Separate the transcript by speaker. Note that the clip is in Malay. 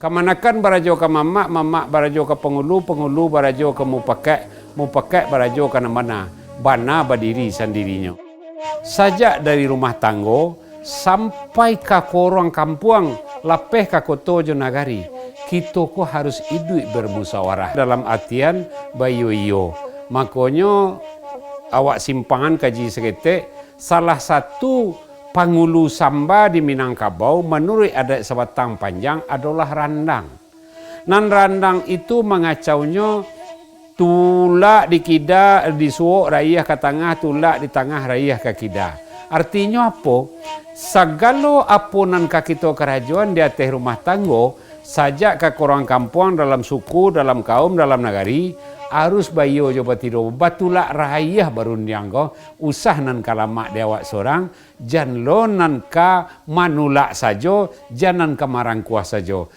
Speaker 1: Kamanakan barajo ke mamak, mamak barajo ke pengulu, pengulu barajo ke mupakai barajo ke mana, bana berdiri sendirinya. Sajak dari rumah tanggo sampai ke korang kampung, lapeh ke kota Jonagari, kita ko harus hidup bermusyawarah dalam artian bayo iyo. Makanya awak simpangan kaji seketik, salah satu pangulu samba di Minangkabau menurut adat Sebatang Panjang adalah randang. Nan randang itu mengacaunya tulak di kida di suok rayah ke tengah, tulak di tengah rayah ke kida. Artinya apa? Segala apunan kakito kerajaan di atas rumah tanggo, sajak ke korang kampung, dalam suku, dalam kaum, dalam negari, harus bayo coba tidur batulak rayah baru nianggo usah nan kalamak dewak sorang jan lo nan ka manulak sajo janan kamarang kuah sajo